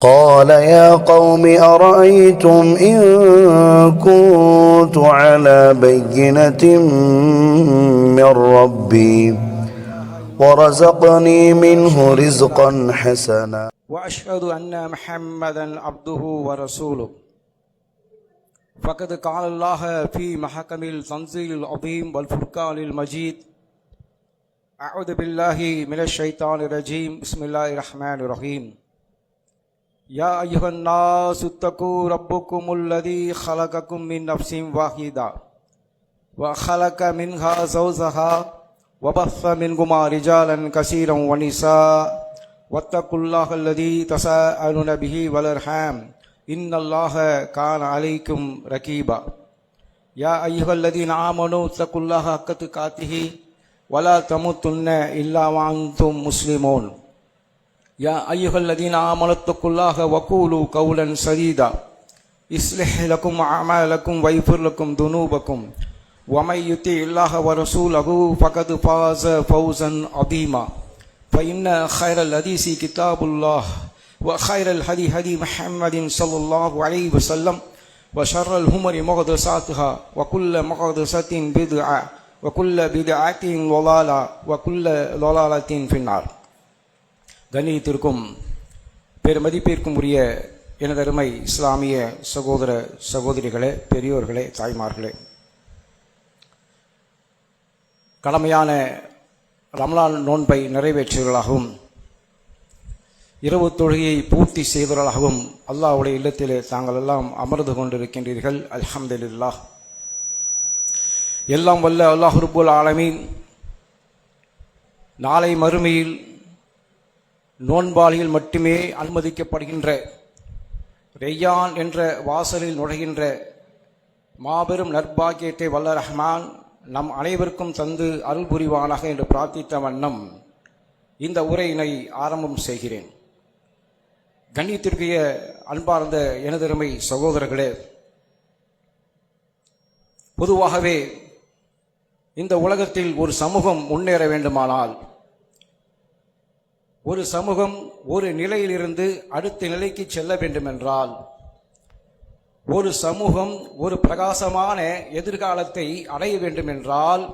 قال يا قوم أرأيتم إن كنت على بينة من ربي ورزقني منه رزقا حسنا وأشهد أن محمدا عبده ورسوله فقد قال الله في محكم التنزيل العظيم والفرقان المجيد أعوذ بالله من الشيطان الرجيم بسم الله الرحمن الرحيم يا أيها الناس اتقوا ربكم الذي خلقكم من نفس واحدة وخلق منها زوجها وبث منهما رجالا كثيرا ونساء واتقوا الله الذي تساءلون به والأرحام إن الله كان عليكم رقيبا يا أيها الذين آمنوا اتقوا الله حق تقاته ولا تموتن إلا وأنتم مسلمون يا أيها الذين آمنوا اتقوا الله وقولوا قولا سديدا يصلح لكم أعمالكم ويغفر لكم ذنوبكم ومن يطع الله ورسوله فقد فاز فوزا عظيما فإن خير الحديث كتاب الله وخير الهدي هدي محمد صلى الله عليه وسلم وشر الأمور محدثاتها وكل محدثة بدعة وكل بدعة ضلالة وكل ضلالة في النار. கண்ணியத்திற்கும் பெருமதிப்பிற்கும் உரிய எனதருமை இஸ்லாமிய சகோதர சகோதரிகளே, பெரியோர்களே, தாய்மார்களே, கடமையான ரமலான் நோன்பை நிறைவேற்றியவர்களாகவும் இரவு தொழுகையை பூர்த்தி செய்தவர்களாகவும் அல்லாஹ்வுடைய இல்லத்திலே தாங்கள் எல்லாம் அமர்ந்து கொண்டிருக்கின்றீர்கள். அல்ஹம்துலில்லாஹ். எல்லாம் வல்ல அல்லாஹ் ரப்புல் ஆலமீன் நாளை மறுமையில் நோன்பாளிகள் மட்டுமே அனுமதிக்கப்படுகின்ற ரெய்யான் என்ற வாசலில் நுழைகின்ற மாபெரும் நற்பாக்கியத்தை வல்ல ரஹ்மான் நம் அனைவருக்கும் தந்து அருள் புரிவானாக என்று பிரார்த்தித்த வண்ணம் இந்த உரையினை ஆரம்பம் செய்கிறேன். கண்ணியத்திற்குரிய அன்பார்ந்த எனதருமை சகோதரர்களே, பொதுவாகவே இந்த உலகத்தில் ஒரு சமூகம் முன்னேற வேண்டுமானால், ஒரு சமூகம் ஒரு நிலையிலிருந்து அடுத்த நிலைக்கு செல்ல வேண்டுமென்றால், ஒரு சமூகம் ஒரு பிரகாசமான எதிர்காலத்தை அடைய வேண்டுமென்றால்,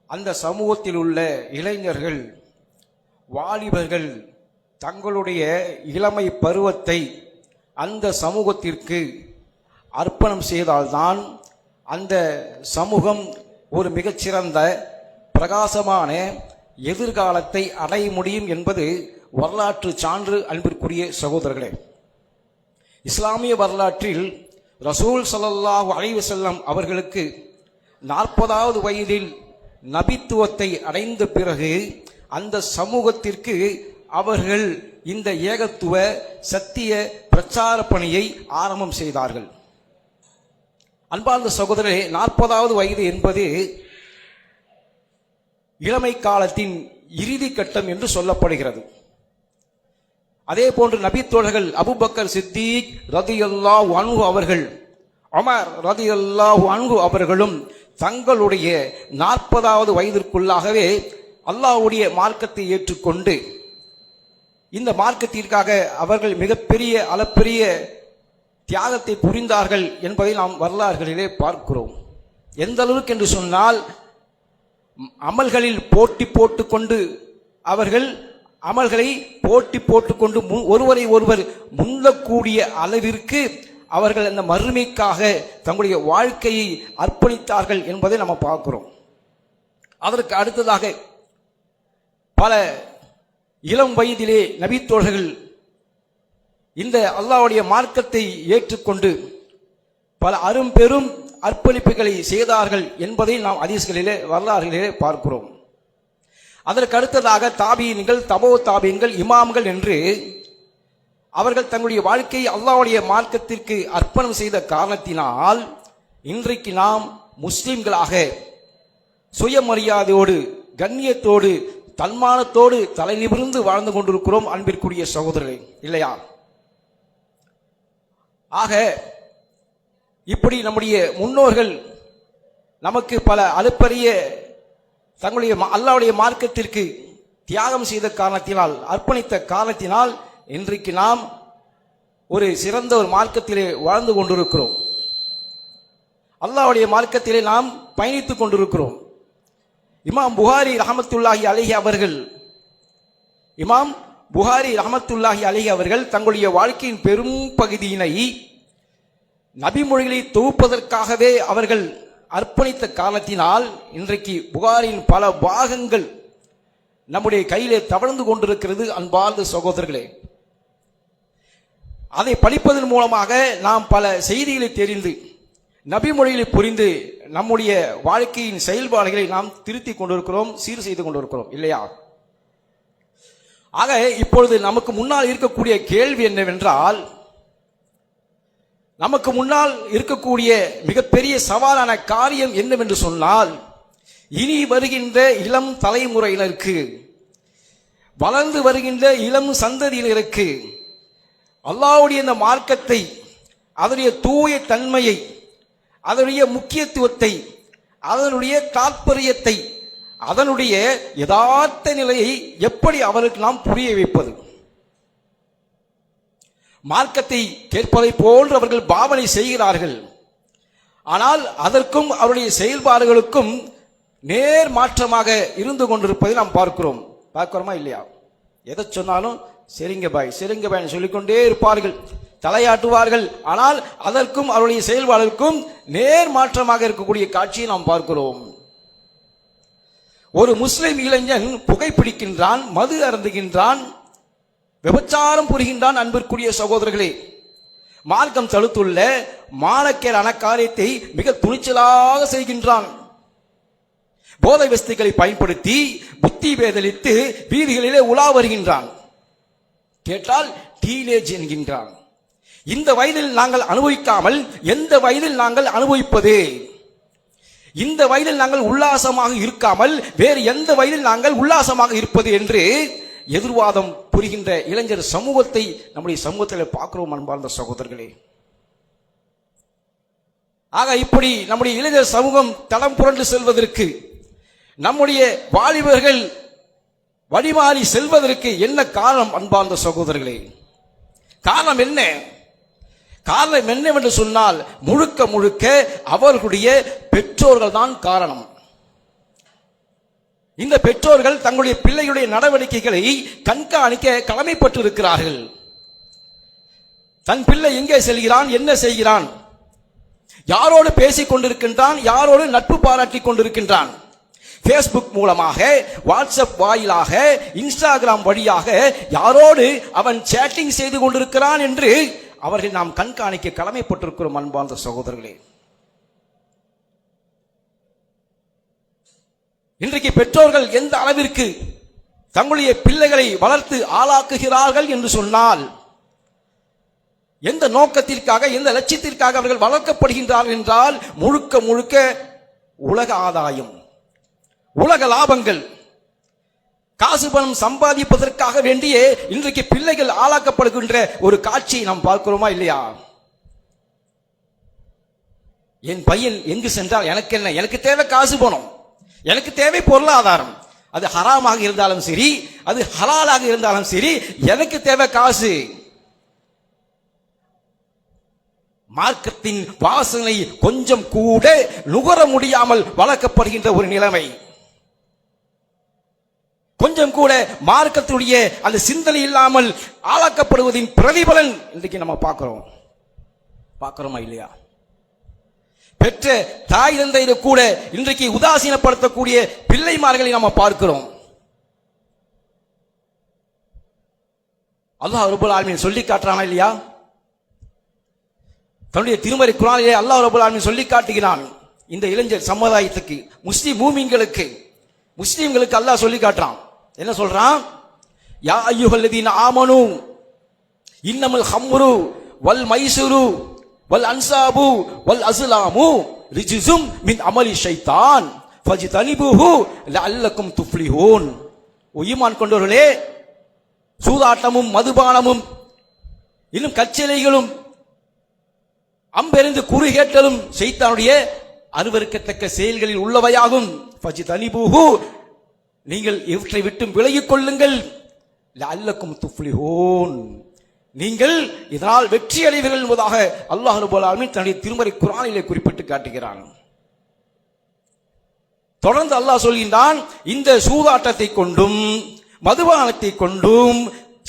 அந்த சமூகத்தில் உள்ள இளைஞர்கள், வாலிபர்கள் தங்களுடைய இளமை பருவத்தை அந்த சமூகத்திற்கு அர்ப்பணம் செய்தால்தான் அந்த சமூகம் ஒரு மிகச்சிறந்த பிரகாசமான எதிர்காலத்தை அடைய முடியும் என்பது வரலாற்று சான்று. அன்பிற்குரிய சகோதரர்களே, இஸ்லாமிய வரலாற்றில் ரசூல் ஸல்லல்லாஹு அலைஹி வஸல்லம் அவர்களுக்கு 40வது வயதில் நபித்துவத்தை அடைந்த பிறகு அந்த சமூகத்திற்கு அவர்கள் இந்த ஏகத்துவ சத்திய பிரச்சார பணியை ஆரம்பம் செய்தார்கள். அன்பார்ந்த சகோதரரே, 40வது வயது என்பது இளமை காலத்தின் இறுதி கட்டம் என்று சொல்லப்படுகிறது. அதே போன்று நபித்தோழர்கள் அபூபக்கர் சித்தீக் ரலியல்லாஹு அன்ஹு அவர்கள், உமர் ரலியல்லாஹு அன்ஹு அவர்களும் தங்களுடைய 40வது வயதிற்குள்ளாகவே அல்லாஹ்வுடைய மார்க்கத்தை ஏற்றுக்கொண்டு இந்த மார்க்கத்திற்காக அவர்கள் மிகப்பெரிய அளப்பெரிய தியாகத்தை புரிந்தார்கள் என்பதை நாம் வரலாறுகளிலே பார்க்கிறோம். எந்த அளவுக்கு என்று சொன்னால், அமல்களில் போட்டி போட்டுக்கொண்டு அவர்கள் அமல்களை போட்டி போட்டுக்கொண்டு ஒருவரை ஒருவர் முந்தக்கூடிய அளவிற்கு அவர்கள் அந்த மறுமைக்காக தங்களுடைய வாழ்க்கையை அர்ப்பணித்தார்கள் என்பதை நம்ம பார்க்கிறோம். அதற்கு அடுத்ததாக பல இளம் வயதிலே நபித்தோழர்கள் இந்த அல்லாஹ்வுடைய மார்க்கத்தை ஏற்றுக்கொண்டு பல அரும்பெரும் அர்ப்பணிப்புகளை செய்தார்கள் என்பதை நாம் ஹதீஸ்களிலே வரலாறுகளிலே பார்க்கிறோம். அதற்கு அடுத்ததாக தாபீன்கள், தபோ தாபீன்கள், இமாம்கள் என்று அவர்கள் தங்களுடைய வாழ்க்கையை அல்லாஹ்வுடைய மார்க்கத்திற்கு அர்ப்பணம் செய்த காரணத்தினால் இன்றைக்கு நாம் முஸ்லிம்களாக சுயமரியாதையோடு, கண்ணியத்தோடு, தன்மானத்தோடு தலை நிமிர்ந்து வாழ்ந்து கொண்டிருக்கிறோம். அன்பிற்குரிய சகோதரர்களே, இல்லையா? ஆக இப்படி நம்முடைய முன்னோர்கள் நமக்கு பல அளப்பரிய தங்களுடைய அல்லாஹ்வுடைய மார்க்கத்திற்கு தியாகம் செய்த காரணத்தினால், அர்ப்பணித்த காரணத்தினால் இன்றைக்கு நாம் ஒரு சிறந்த ஒரு மார்க்கத்திலே வாழ்ந்து கொண்டிருக்கிறோம். அல்லாஹ்வுடைய மார்க்கத்திலே நாம் பயணித்துக் கொண்டிருக்கிறோம். இமாம் புகாரி ரஹமத்துல்லாஹி அலைஹி அவர்கள் தங்களுடைய வாழ்க்கையின் பெரும் பகுதியினை நபிமொழிகளை தொகுப்பதற்காகவே அவர்கள் அர்ப்பணித்த காரணத்தினால் இன்றைக்கு புகாரின் பல பாகங்கள் நம்முடைய கையிலே தவழ்ந்து கொண்டிருக்கிறது. அன்பார்ந்த சகோதரர்களே, அதை படிப்பதன் மூலமாக நாம் பல செய்திகளை தெரிந்து நபிமொழிகளை புரிந்து நம்முடைய வாழ்க்கையின் செயல்பாடுகளை நாம் திருத்திக் கொண்டிருக்கிறோம், சீர் செய்து கொண்டிருக்கிறோம் இல்லையா? ஆக இப்பொழுது நமக்கு முன்னால் இருக்கக்கூடிய கேள்வி என்னவென்றால், நமக்கு முன்னால் இருக்கக்கூடிய மிகப்பெரிய சவாலான காரியம் என்னவென்று சொன்னால், இனி வருகின்ற இளம் தலைமுறையினருக்கு, வளர்ந்து வருகின்ற இளம் சந்ததியினருக்கு அல்லாஹ்வுடைய இந்த மார்க்கத்தை, அதனுடைய தூய தன்மையை, அதனுடைய முக்கியத்துவத்தை, அதனுடைய தாற்பயத்தை, அதனுடைய யதார்த்த நிலையை எப்படி அவருக்கு நாம் புரிய வைப்பது? மார்க்கத்தை கேட்பதை போன்று அவர்கள் பாவனை செய்கிறார்கள். ஆனால் அதற்கும் அவருடைய செயல்பாடுகளுக்கும் நேர் மாற்றமாக இருந்து கொண்டிருப்பதை நாம் பார்க்கிறோமா இல்லையா? எதை சொன்னாலும் சரிங்க பாய் சொல்லிக்கொண்டே இருப்பார்கள், தலையாட்டுவார்கள். ஆனால் அதற்கும் அவருடைய செயல்பாடுகளுக்கும் நேர் மாற்றமாக இருக்கக்கூடிய காட்சியை நாம் பார்க்கிறோம். ஒரு முஸ்லிம் இளைஞன் புகைப்பிடிக்கின்றான், மது அருந்துகின்றான், விபச்சாரம் புரிகின்றான். அன்பிற்குரிய சகோதரர்களே, மார்க்கம் தடுத்துள்ள மானக்கேடான காரியத்தை மிக துணிச்சலாக செய்கின்றான். போதை வஸ்துக்களை பயன்படுத்தி புத்தி பேதலித்து வீதிகளிலே உலா வருகின்றான். கேட்டால் டீனேஜ் என்கின்றான். இந்த வயதில் நாங்கள் அனுபவிக்காமல் எந்த வயதில் நாங்கள் அனுபவிப்பது? இந்த வயதில் நாங்கள் உல்லாசமாக இருக்காமல் வேறு எந்த வயதில் நாங்கள் உல்லாசமாக இருப்பது என்று எதிர்வாதம் புரிகின்ற இளைஞர் சமூகத்தை நம்முடைய சமூகத்தில் பார்க்கிறோம். அன்பார்ந்த சகோதரர்களே, ஆக இப்படி நம்முடைய இளைஞர் சமூகம் தடம் புரண்டு செல்வதற்கு, நம்முடைய வாலிபர்கள் வழிமாறி செல்வதற்கு என்ன காரணம்? அன்பார்ந்த சகோதரர்களே, காரணம் என்ன? காரணம் என்னவென்று சொன்னால், முழுக்க முழுக்க அவர்களுடைய பெற்றோர்கள் தான் காரணம். இந்த பெற்றோர்கள் தங்களுடைய பிள்ளைகளுடைய நடவடிக்கைகளை கண்காணிக்க கடமைப்பட்டிருக்கிறார்கள். தன் பிள்ளை எங்கே செல்கிறான், என்ன செய்கிறான், யாரோடு பேசிக் கொண்டிருக்கின்றான், யாரோடு நட்பு பாராட்டிக் கொண்டிருக்கின்றான், பேஸ்புக் மூலமாக, வாட்ஸ்அப் வாயிலாக, இன்ஸ்டாகிராம் வழியாக யாரோடு அவன் சேட்டிங் செய்து கொண்டிருக்கிறான் என்று அவர்கள் நாம் கண்காணிக்க கடமைப்பட்டிருக்கிறோம். அன்பார்ந்த சகோதரர்களே, இன்றைக்கு பெற்றோர்கள் எந்த அளவிற்கு தங்களுடைய பிள்ளைகளை வளர்த்து ஆளாக்குகிறார்கள் என்று சொன்னால், எந்த நோக்கத்திற்காக, எந்த லட்சியத்திற்காக அவர்கள் வளர்க்கப்படுகின்றார்கள் என்றால், முழுக்க முழுக்க உலக ஆதாயம், உலக லாபங்கள், காசு பணம் சம்பாதிப்பதற்காக வேண்டியே இன்றைக்கு பிள்ளைகள் ஆளாக்கப்படுகின்ற ஒரு காட்சியை நாம் பார்க்கிறோமா இல்லையா? என் பையன் எங்கு சென்றால் எனக்கு என்ன, எனக்கு தேவை காசு பணம், எனக்கு தேவை பொருளாதாரம். அது ஹராமாக இருந்தாலும் சரி, அது ஹலாலாக இருந்தாலும் சரி, எனக்கு தேவை காசு. மார்க்கத்தின் வாசனை கொஞ்சம் கூட நுகர முடியாமல் வளர்க்கப்படுகின்ற ஒரு நிலைமை, கொஞ்சம் கூட மார்க்கத்துடைய அந்த சிந்தனை இல்லாமல் ஆளாக்கப்படுவதின் பிரதிபலன் இன்றைக்கு நம்ம பார்க்கிறோமா இல்லையா? பெற்ற தாய் தந்தையை கூட இன்றைக்கு உதாசீனப்படுத்தக்கூடிய பிள்ளைமார்களை நாம பார்க்கிறோம். அல்லாஹ் ரப்பல் ஆலமீன் சொல்லி காட்டுறானா இல்லையா? தன்னுடைய திருமறை குர்ஆனிலே அல்லாஹ் ரப்பல் ஆலமீன் சொல்லி காட்டுகிறான். இந்த இளைஞர் சமுதாயத்துக்கு, முஸ்லிம் மூமின்களுக்கு, முஸ்லிம்களுக்கு அல்லாஹ் சொல்லி காட்டுறான். என்ன சொல்றான்? யா அய்யுஹல்லதீன ஆமனு இன்னமல் ஹம்ரு வல் மைசுரு வல் அன்சாபு வல் அஸ்லாமு ரிஜ்ஸும் மின் அமலி ஷைத்தான் ஃபஜ்தனிபுஹு லஅல்லக்கும் துஃப்லிஹூன். ஈமான் கொண்டவர்களே, சூதாட்டமும் மதுபானமும் இன்னும் கச்சலைகளும் அம்பெறிந்து குறிகேட்டலும் ஷைத்தானுடைய அருவருக்கத்தக்க செயல்களில் உள்ளவையாகும். ஃபஜ்தனிபுஹு, நீங்கள் இவற்றை விட்டு விலகிக் கொள்ளுங்கள். லஅல்லக்கும் துஃப்லிஹூன், நீங்கள் இதனால் வெற்றி அடைவீர்கள் என்பதாக அல்லாஹ் ரப்பல் ஆலமீன் தன்னுடைய திருமறை குர்ஆனிலே குறிப்பிட்டு காட்டுகிறான். தொடர்ந்து அல்லாஹ் சொல்கின்றான், இந்த சூதாட்டத்தை கொண்டும் மதுபானத்தை கொண்டும்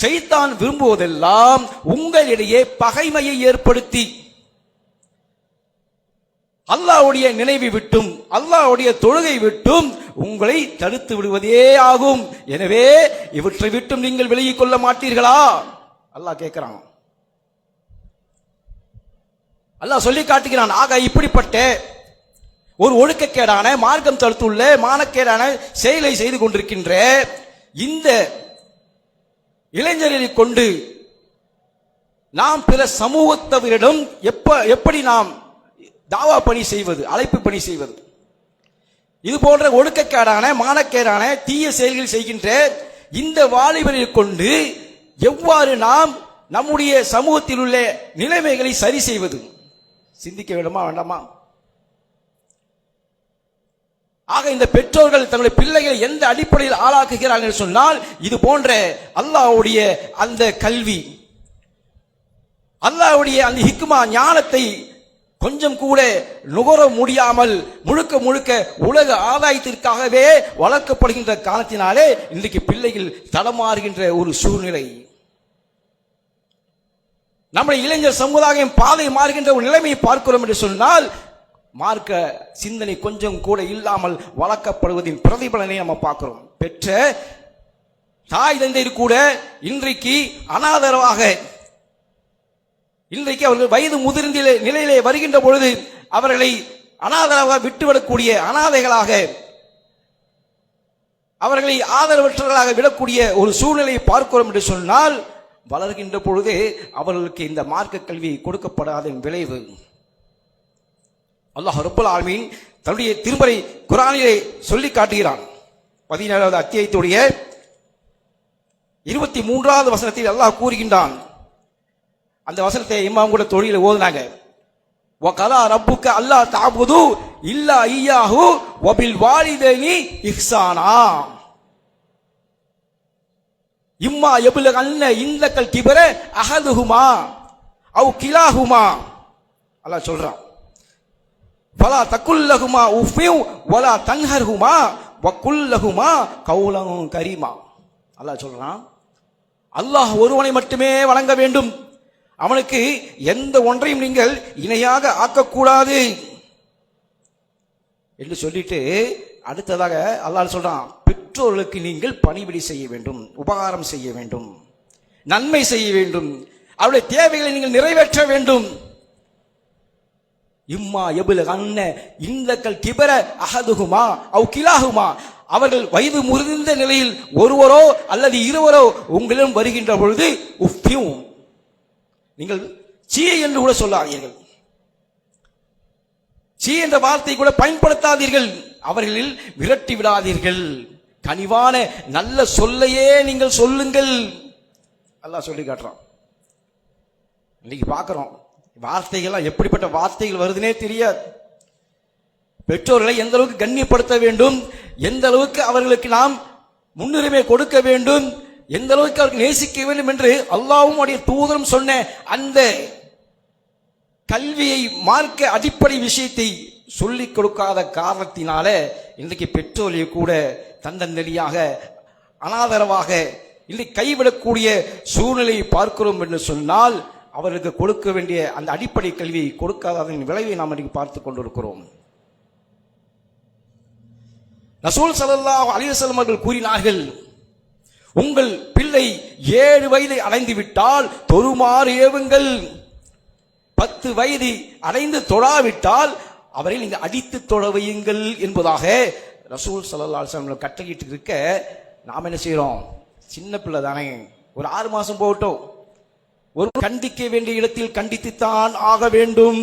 ஷைத்தான் விரும்புவதெல்லாம் உங்களிடையே பகைமையை ஏற்படுத்தி அல்லாஹ்வுடைய நினைவை விட்டும் அல்லாஹ்வுடைய தொழுகை விட்டும் உங்களை தடுத்து விடுவதே ஆகும். எனவே இவற்றை விட்டும் நீங்கள் விலகிக் கொள்ள மாட்டீர்களா? அல்லாஹ் கேட்கிறான். அல்லாஹ் சொல்லி காட்டுகிறான். ஆக இப்படிப்பட்ட ஒரு ஒழுக்கக்கேடான மார்க்கம் தடுத்துள்ள மானக்கேடான செயலை செய்து கொண்டிருக்கின்ற இந்த இளைஞர்களை கொண்டு நாம் பிற சமூகத்தவரிடம் எப்படி நாம் தாவா பணி செய்வது, அழைப்பு பணி செய்வது, இது போன்ற ஒழுக்கக்கேடான மானக்கேடான தீய செயல்கள் செய்கின்ற இந்த வாலிபரை கொண்டு எவ்வாறு நாம் நம்முடைய சமூகத்தில் உள்ள நிலைமைகளை சரி செய்வது? சிந்திக்க வேண்டுமா வேண்டாமா? ஆக இந்த பெற்றோர்கள் தங்களுடைய பிள்ளைகளை எந்த அடிப்படையில் ஆளாக்குகிறார்கள் சொன்னால், இது போன்ற அல்லாஹ்வுடைய அந்த கல்வி, அல்லாஹ்வுடைய அந்த ஹிக்மா ஞானத்தை கொஞ்சம் கூட நுகர முடியாமல் முழுக்க முழுக்க உலக ஆதாயத்திற்காகவே வளர்க்கப்படுகின்ற காரணத்தினாலே இன்றைக்கு பிள்ளைகள் தடமாறுகின்ற ஒரு சூழ்நிலை. நம்முடைய இளைஞர் சமுதாயம் பாதை மாறுகின்ற ஒரு நிலைமையை பார்க்கிறோம் என்று சொன்னால், மார்க்க சிந்தனை கொஞ்சம் கூட இல்லாமல் வளர்க்கப்படுவதின் பிரதிபலனை நம்ம பார்க்கிறோம். பெற்ற தாய் தந்தையர் கூட இன்றைக்கு அனாதரவாக, இன்றைக்கு அவர்கள் வயது முதிர்ந்த நிலையிலே வருகின்ற பொழுது அவர்களை அனாதரவாக விட்டுவிடக்கூடிய, அனாதைகளாக அவர்களை ஆதரவற்றவர்களாக விடக்கூடிய ஒரு சூழ்நிலையை பார்க்கிறோம் என்று சொன்னால், வளர்கின்ற பொழுதே அவர்களுக்கு இந்த மார்க்க கல்வி கொடுக்கப்படாத விளைவு. அல்லாஹ் ரப்பல் ஆலமீன் தன்னுடைய திருமறை குர்ஆனிலே சொல்லி காட்டுகிறான். 17வது அத்தியாயத்துடைய 23வது வசனத்தில் அல்லாஹ் கூறுகின்றான். அந்த வசனத்தை இமாம் கூட தொழில ஓதுனாங்க. வகலா ரப்புக்க அல்லா தஅபுது இல்லா இய்யாஹு வபில் வாலிதைனி இஹ்சானா இம்மா யப்லகன்ன இந்தக்கல் கிபர அஹதுஹுமா அவ் கிலாஹுமா. அல்லாஹ் சொல்றான், ஃபலா தகுல்லஹுமா உஃபியு வலா தன்ஹர்ஹுமா வகுல்லஹுமா கௌலன் கரீமா. அல்லாஹ் சொல்றான், அல்லாஹ் ஒருவனை மட்டுமே வணங்க வேண்டும், அவனுக்கு எந்த ஒன்றையும் நீங்கள் இணையாக ஆக்கக்கூடாது என்று சொல்லிட்டு அடுத்ததாக அல்லாஹ் சொல்றான், பெற்றோர்களுக்கு நீங்கள் பணிவிடை செய்ய வேண்டும், உபகாரம் செய்ய வேண்டும், நன்மை செய்ய வேண்டும், அவருடைய தேவைகளை நீங்கள் நிறைவேற்ற வேண்டும். இம்மா யப்லகன்ன இந்தக்கல் கிபர அஹதுஹுமா அவ் கிலாஹுமா, அவர்கள் வயது முதிர்ந்த நிலையில் ஒருவரோ அல்லது இருவரோ உங்களிடம் வருகின்ற பொழுது உஃபியூ, நீங்கள் சீ என்று கூட சொல்லாதீர்கள், சீ என்ற வார்த்தை கூட பயன்படுத்தாதீர்கள், அவர்களில் விரட்டி விடாதீர்கள், கனிவான நல்ல சொல்லையே நீங்கள் சொல்லுங்கள். அல்லாஹ் சொல்லி காட்டுறான். இன்னைக்கு பார்க்கிறோம், வார்த்தைகள்லாம் எப்படிப்பட்ட வார்த்தைகள் வருதுன்னே தெரியாது. பெற்றோர்களை எந்த அளவுக்கு கண்ணியப்படுத்த வேண்டும், எந்த அளவுக்கு அவர்களுக்கு நாம் முன்னுரிமை கொடுக்க வேண்டும், எந்த அளவுக்கு அவருக்கு நேசிக்க வேண்டும் என்று அல்லாஹ்வும் அவருடைய தூதரும் சொன்ன அந்த கல்வியை, மார்க்க அடிப்படை விஷயத்தை சொல்லிக் கொடுக்காத காரணத்தினால இன்றைக்கு பெற்றோரை கூட தன்னந்தனியாக அனாதரவாக இன்றைக்கு கைவிடக்கூடிய சூழ்நிலையை பார்க்கிறோம் என்று சொன்னால், அவர்களுக்கு கொடுக்க வேண்டிய அந்த அடிப்படை கல்வியை கொடுக்காததன் விளைவை நாம் இன்றைக்கு பார்த்து கொண்டிருக்கிறோம். ரசூல் ஸல்லல்லாஹு அலைஹி வஸல்லம் அவர்கள் கூறினார்கள், உங்கள் பிள்ளை 7 வயதை அடைந்து விட்டால் தொழுமாறு ஏவுங்கள், 10 வயது அடைந்து தொழாவிட்டால் அவரை நீங்கள் அடித்து தொழ வையுங்கள் என்பதாக ரசூல் ஸல்லல்லாஹு அலைஹி வஸல்லம் கட்டளையிட்டு இருக்க, நாம் என்ன செய்யறோம்? சின்ன பிள்ளை தானே, ஒரு 6 மாசம் போகட்டும், ஒரு கண்டிக்க வேண்டிய இடத்தில் கண்டித்துத்தான் ஆக வேண்டும்.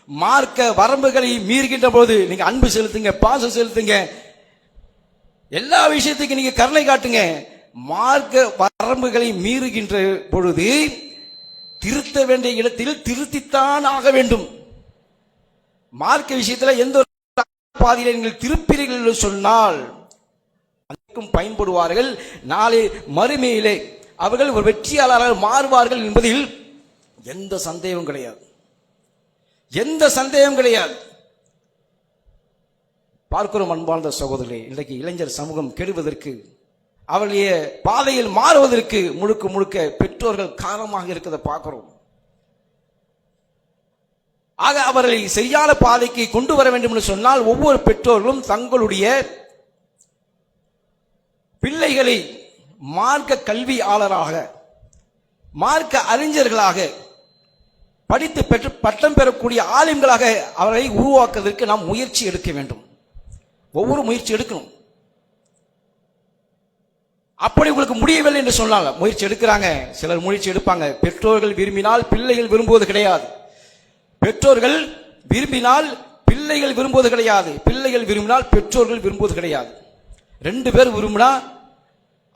மார்க்க வரம்புகளை மீறுகின்ற போது நீங்க அன்பு செலுத்துங்க, பாசம் செலுத்துங்க, எல்லா விஷயத்துக்கும் நீங்க கருணை காட்டுங்க. மார்க்க வரம்புகளை மீறுகின்ற பொழுது திருத்த வேண்டிய இடத்தில் திருத்தித்தான் ஆக வேண்டும். மார்க்க விஷயத்தில் எந்த ஒரு பாதையில நீங்கள் திருப்பீர்கள் சொன்னால் அதற்கும் பயன்படுவார்கள். நாளை மறுமையிலே அவர்கள் ஒரு வெற்றியாளராக மாறுவார்கள் என்பதில் எந்த சந்தேகம் கிடையாது, எந்த சந்தேகம் கிடையாது. பார்க்கிறோம் அன்பார்ந்த சகோதரர்களே, இன்றைக்கு இளைஞர் சமூகம் கெடுவதற்கு, அவருடைய பாதையில் மாறுவதற்கு முழுக்க முழுக்க பெற்றோர்கள் காரணமாக இருக்கிறத பார்க்கிறோம். ஆக அவர்களை சரியான பாதைக்கு கொண்டு வர வேண்டும் என்று சொன்னால் ஒவ்வொரு பெற்றோர்களும் தங்களுடைய பிள்ளைகளை மார்க்க கல்வியாளராக, மார்க்க அறிஞர்களாக, படித்து பெற்று பட்டம் பெறக்கூடிய ஆலிம்களாக அவர்களை உருவாக்குவதற்கு நாம் முயற்சி எடுக்க வேண்டும். ஒவ்வொரு முயற்சி எடுக்கணும். அப்படி உங்களுக்கு முடியவில்லை என்று சொன்னால் முயற்சி எடுக்கிறாங்க, சிலர் முயற்சி எடுப்பாங்க. பெற்றோர்கள் விரும்பினால் பிள்ளைகள் விரும்புவது கிடையாது, பெற்றோர்கள் விரும்பினால் பிள்ளைகள் விரும்புவது கிடையாது, பிள்ளைகள் விரும்பினால் பெற்றோர்கள் விரும்புவது கிடையாது. ரெண்டு பேர் விரும்பினா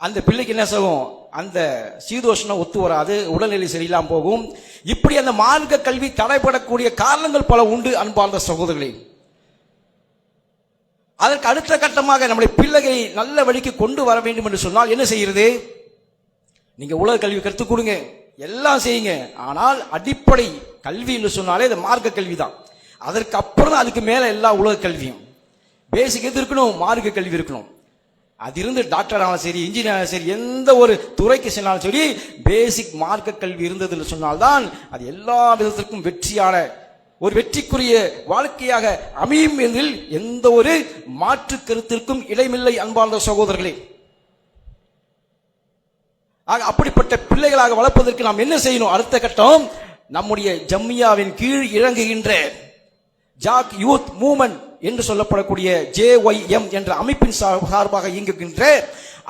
அந்த பிள்ளைக்கு என்ன செய்யும், அந்த சீதோஷணம் ஒத்து வராது, உடல்நிலை சரியில்லாம போகும். இப்படி அந்த மார்க்க கல்வி தடைபடக்கூடிய காரணங்கள் பல உண்டு அன்பார்ந்த சகோதரர்களே. அதற்கு அடுத்த கட்டமாக நம்முடைய பிள்ளைகளை நல்ல வழிக்கு கொண்டு வர வேண்டும் என்று சொன்னால் என்ன செய்கிறது, நீங்க உலக கல்வி கற்றுக் கொடுங்க, எல்லாம் செய்யுங்க, ஆனால் அடிப்படை கல்வி என்று சொன்னாலே இந்த மார்க்க கல்வி தான். அதற்கு அப்புறம் அதுக்கு மேல எல்லா உலக கல்வியும் பேசிக் எது இருக்கணும், மார்க்க கல்வி இருக்கணும். அது இருந்து டாக்டர் ஆனாலும் சரி, இன்ஜினியர் ஆனாலும் சரி, எந்த ஒரு துறைக்கு சென்றாலும் சரி, பேசிக் மார்க்க கல்வி இருந்தது என்று சொன்னால்தான் அது எல்லா விதத்திற்கும் வெற்றியான ஒரு வெற்றிக்குரிய வாழ்க்கையாக அமையும் என்பதில் எந்த ஒரு மாற்று கருத்திற்கும் இடமில்லை அன்பார்ந்த சகோதரர்களே. அப்படிப்பட்ட பிள்ளைகளாக வளர்ப்பதற்கு நாம் என்ன செய்யணும், அடுத்த கட்டம் நம்முடைய ஜம்மியாவின் கீழ் இறங்குகின்ற ஜாக் யூத் மூவ்மெண்ட் என்று சொல்லப்படக்கூடிய JYM என்ற அமைப்பின் சார்பாக இயங்குகின்ற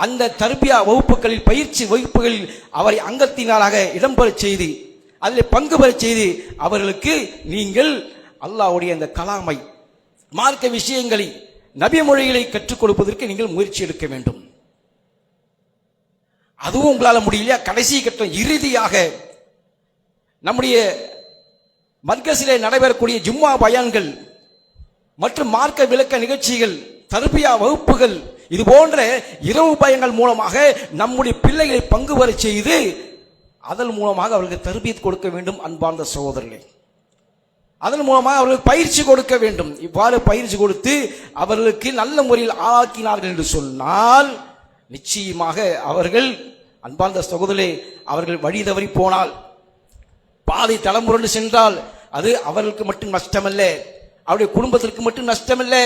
அந்த தர்பியா வகுப்புகளில், பயிற்சி வகுப்புகளில் அவரை அங்கத்தினராக இடம்பெற செய்து, அதில் பங்கு பெற செய்து, அவர்களுக்கு நீங்கள் அல்லாஹ்வுடைய அந்த கலாமை, மார்க்க விஷயங்களை, நபி மொழிகளை கற்றுக் கொடுப்பதற்கு நீங்கள் முயற்சி எடுக்க வேண்டும். அதுவும் உங்களால் முடியலையா, கடைசி கட்டம் இறுதியாக நம்முடைய மர்கஸிலே நடைபெறக்கூடிய ஜும்மா பயான்கள் மற்றும் மார்க்க விளக்க நிகழ்ச்சிகள், தர்பியா வகுப்புகள், இது போன்ற இரவு பயங்கள் மூலமாக நம்முடைய பிள்ளைகளை பங்கு பெற செய்து அதன் மூலமாக அவர்களுக்கு தர்பியத் கொடுக்க வேண்டும் அன்பார்ந்த சகோதரர்களே. அதன் மூலமாக அவர்களுக்கு பயிற்சி கொடுக்க வேண்டும். இவ்வாறு பயிற்சி கொடுத்து அவர்களுக்கு நல்ல முறையில் ஆக்கினார்கள் என்று சொன்னால் நிச்சயமாக அவர்கள் அன்பார்ந்த சகோதரர்களே, அவர்கள் வழி தவறி போனால், பாதை தலைமுறை சென்றால் அது அவர்களுக்கு மட்டும் நஷ்டமல்ல, அவருடைய குடும்பத்திற்கு மட்டும் நஷ்டமல்ல,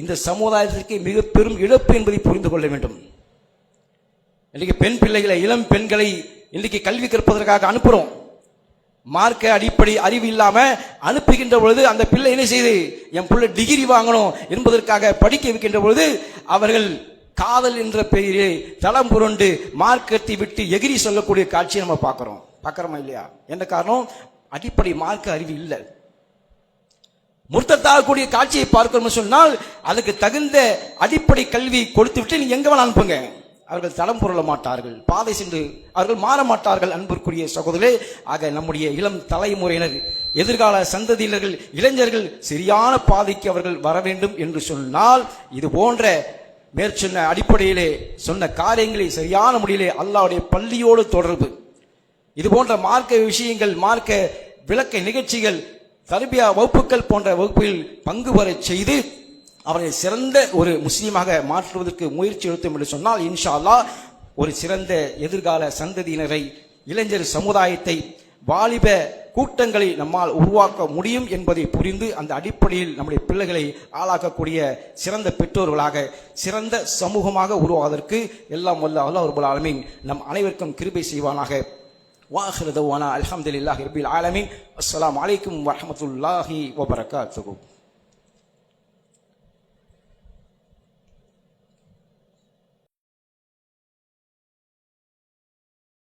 இந்த சமுதாயத்திற்கு மிக பெரும் இழப்பு என்பதை புரிந்து கொள்ள வேண்டும். இன்னைக்கு பெண் பிள்ளைகளை, இளம் பெண்களை இன்றைக்கு கல்வி கற்பதற்காக அனுப்புறோம். மார்க்க அடிப்படை அறிவு இல்லாம அனுப்புகின்ற பொழுது அந்த பிள்ளை என்ன செய்து, என் பிள்ளை டிகிரி வாங்கணும் என்பதற்காக படிக்க வைக்கின்ற பொழுது அவர்கள் காதல் என்ற பெயரே தளம் புரண்டு மார்க்கத்தை விட்டு எகிரி சொல்லக்கூடிய காட்சியை நம்ம பார்க்கிறோமா இல்லையா? என்ன காரணம், அடிப்படை மார்க்க அறிவு இல்லை. முர்த்தத்தாகக்கூடிய காட்சியை பார்க்கணும்னு சொன்னால் அதுக்கு தகுந்த அடிப்படை கல்வி கொடுத்து விட்டு நீங்க எங்க வேணா அனுப்புங்க, அவர்கள் தளம் புரள மாட்டார்கள், பாதை சென்று அவர்கள் மாற மாட்டார்கள். அன்பிற்குரிய சகோதரர்களே, ஆக நம்முடைய இளம் தலைமுறையினர், எதிர்கால சந்ததியினர்கள், இளைஞர்கள் சரியான பாதைக்கு அவர்கள் வர வேண்டும் என்று சொன்னால் இது போன்ற மேற்சொன்ன அடிப்படையிலே சொன்ன காரியங்களை சரியான முறையிலே அல்லாஹ்வுடைய பள்ளியோடு தொடர்பு, இது போன்ற மார்க்க விஷயங்கள், மார்க்க விளக்க நிகழ்ச்சிகள், தர்பியா வகுப்புகள் போன்ற வகுப்பில் பங்கு பெற செய்து அவரை சிறந்த ஒரு முஸ்லீமாக மாற்றுவதற்கு முயற்சி எடுத்தோம் என்று சொன்னால் இன்ஷா அல்லாஹ் ஒரு சிறந்த எதிர்கால சந்ததியினரை, இளைஞர் சமுதாயத்தை, வாலிப கூட்டங்களை நம்மால் உருவாக்க முடியும் என்பதை புரிந்து அந்த அடிப்படையில் நம்முடைய பிள்ளைகளை ஆளாக்கக்கூடிய சிறந்த பெற்றோர்களாக, சிறந்த சமூகமாக உருவாவதற்கு எல்லாம் வல்ல அல்லாஹ் ரப்பல் ஆலமீன் நம் அனைவருக்கும் கிருபை செய்வானாக. வாஹிரு தஅவானா அல்ஹம்துலில்லாஹி ரப்பில் ஆலமீன். அஸ்ஸலாமு அலைக்கும் வரஹ்மத்துல்லாஹி வபரகாத்துஹு.